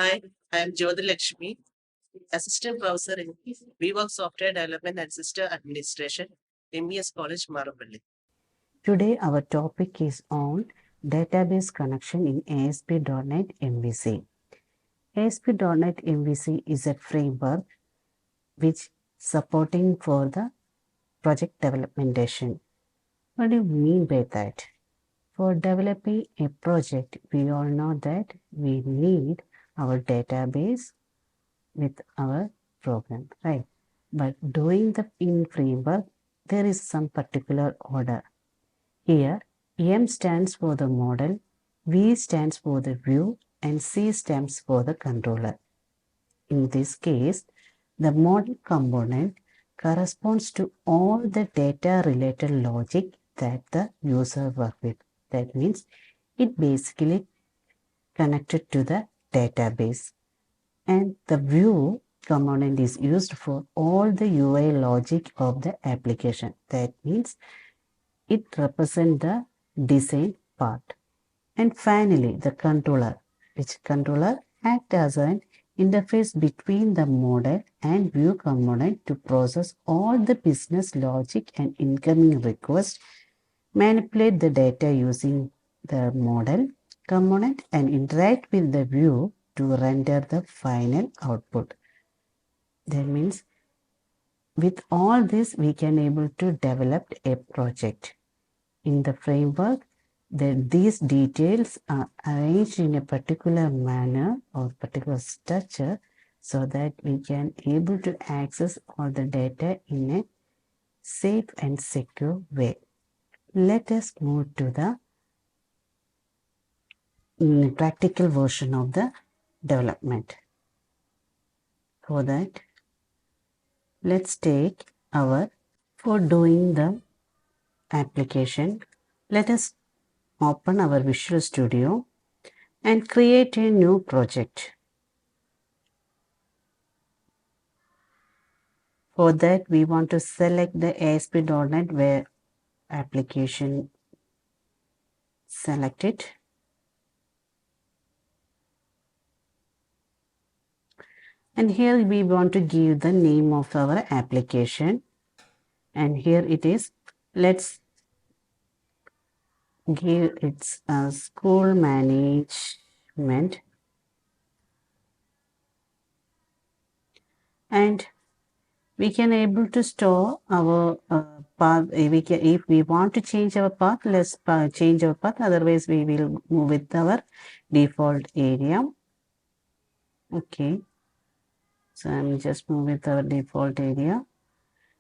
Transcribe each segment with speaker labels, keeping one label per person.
Speaker 1: Hi, I am Jyothi Lakshmi, Assistant Professor in VWork Software Development and System Administration, MBS College, Marapalli.
Speaker 2: Today our topic is on database connection in ASP.NET MVC. ASP.NET MVC is a framework which supporting for the project developmentation. What do you mean by that? For developing a project, we all know that we need our database with our program, right? But doing the in framework, there is some particular order. Here, M stands for the model, V stands for the view, and C stands for the controller. In this case, the model component corresponds to all the data related logic that the user work with. That means it basically connected to the database. And the view component is used for all the UI logic of the application. That means it represents the design part. And finally, the controller, which controller acts as an interface between the model and view component to process all the business logic and incoming requests, manipulate the data using the model component, and interact with the view to render the final output. That means with all this, we can able to develop a project. In the framework, that these details are arranged in a particular manner or particular structure so that we can able to access all the data in a safe and secure way. Let us move to the practical version of the development. For that, let's take our, for doing the application, let us open our Visual Studio and create a new project. For that, we want to select the ASP.NET where application, select it. And here we want to give the name of our application. And here it is. Let's give its school management. And we can able to store our path. If we want to change our path, let's change our path. Otherwise, we will move with our default area. Okay. So I'm just moving with our default area.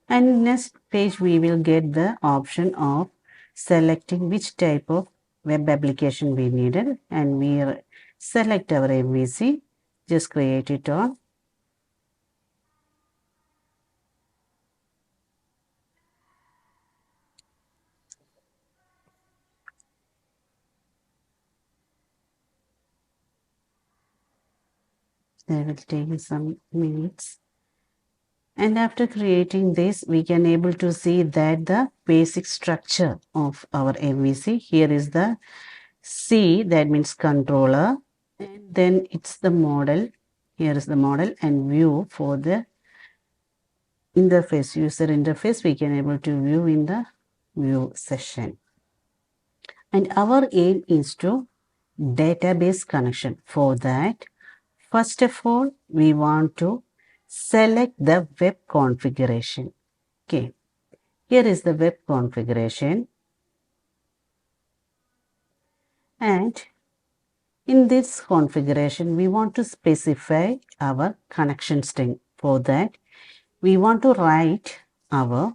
Speaker 2: And next page, we will get the option of selecting which type of web application we needed. And we select our MVC. Just create it all. That will take some minutes. And after creating this, we can able to see that the basic structure of our MVC. Here is the C, that means controller. And then it's the model. Here is the model and view for the interface, user interface. We can able to view in the view session. And our aim is to database connection. For that, first of all, we want to select the web configuration. Okay, here is the web configuration. And in this configuration, we want to specify our connection string. For that, we want to write our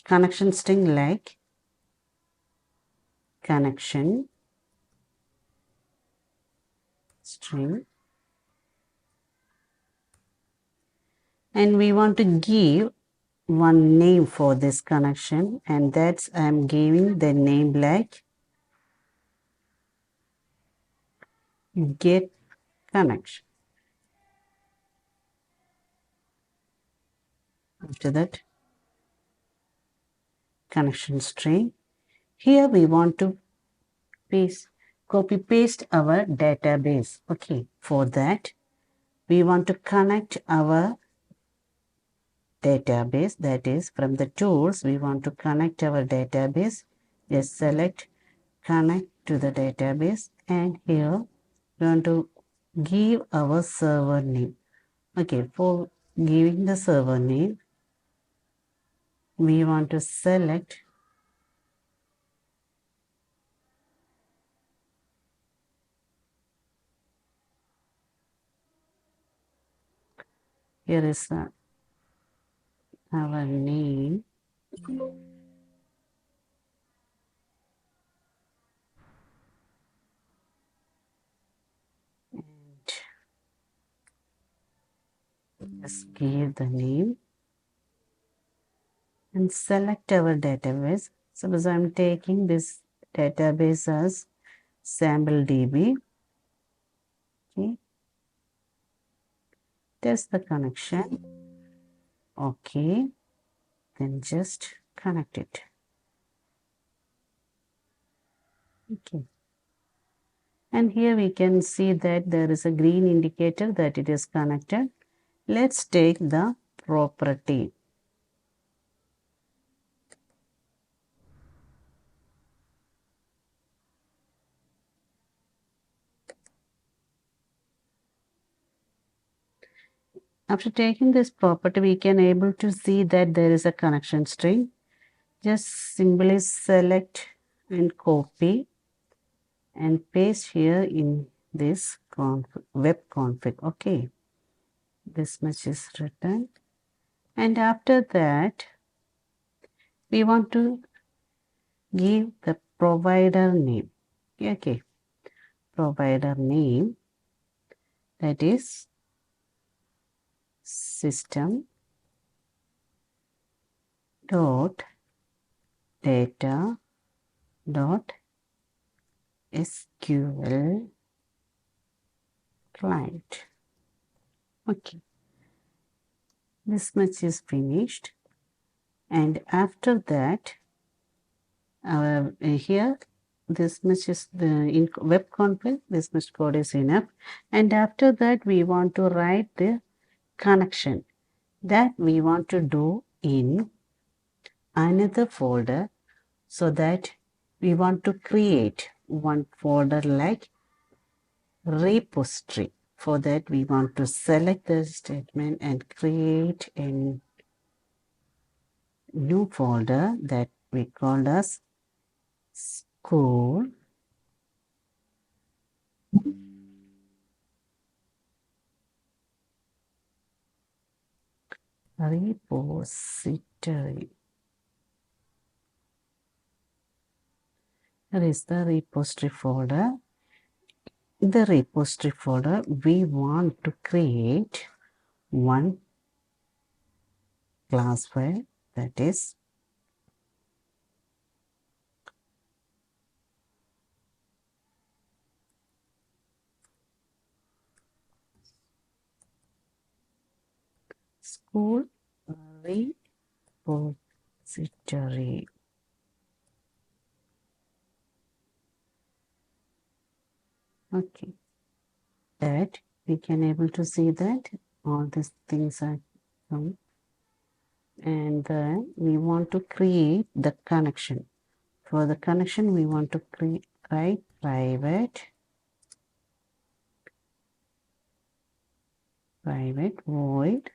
Speaker 2: connection string like connection string. And we want to give one name for this connection, and that's I'm giving the name like get connection. After that, connection string. Here we want to paste copy paste our database. Okay, for that, we want to connect our database. That is, from the tools, we want to connect our database. Just select connect to the database, and here we want to give our server name. Okay, for giving the server name, we want to select here is our name. Just give the name and select our database. Suppose I'm taking this database as sample DB. Okay, test the connection. Okay, then just connect it. Okay, and here we can see that there is a green indicator that it is connected. Let's take the property. After taking this property, we can able to see that there is a connection string. Just simply select and copy and paste here in this web config. Okay, this much is written, and after that we want to give the provider name. Okay, provider name, that is system dot data dot SQL client. Okay, this much is finished, and after that here this much is the in web config, this much code is enough, and after that we want to write the connection that we want to do in another folder, so that we want to create one folder like repository. For that we want to select the statement and create a new folder that we call as school repository. Here is the repository folder. In the repository folder, we want to create one class file, that is school repository. Okay, that we can able to see that all these things are come, and then we want to create the connection. For the connection, we want to write private void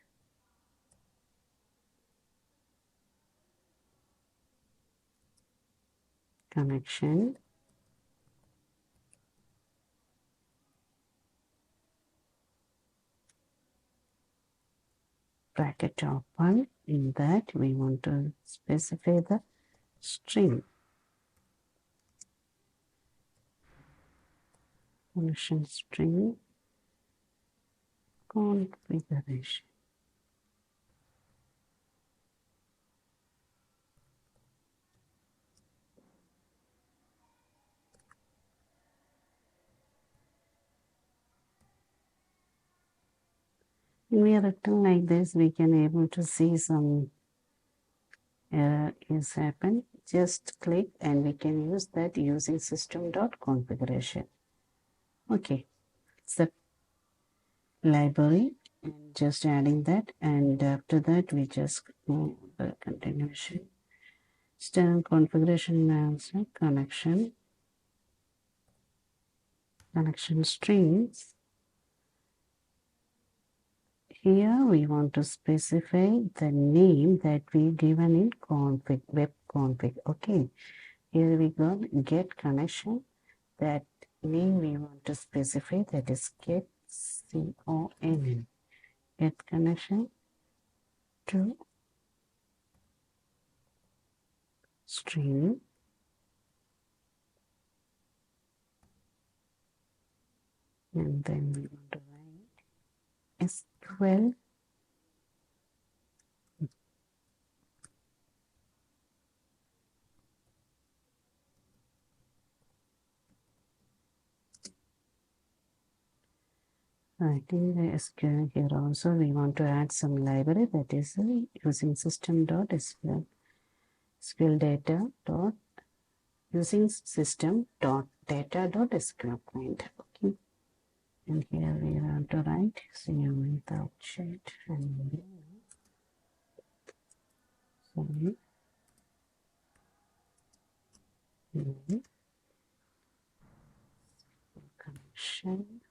Speaker 2: connection bracket open. In that we want to specify the string connection string configuration. When we are written like this, we can able to see some error is happened. just click and we can use that using system.configuration. Okay, it's the library and just adding that, and after that we just go the continuation. System configuration manager connection strings. Here we want to specify the name that we given in config, web config. Okay, here we go, get connection. That name we want to specify, that is get CONN, get connection to string and then we want to write SQL writing the SQL. Here also we want to add some library, that is using system.sql SQL data dot using system.data.sql client. Okay, and here we want to write CM without chat and sorry. Connection.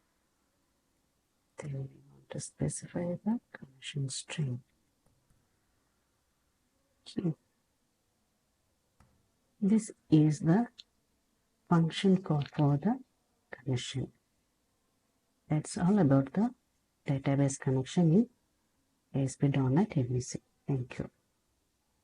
Speaker 2: Then we want to specify the connection string. Okay. This is the function code for the connection. That's all about the database connection in ASP.NET MVC. Thank you.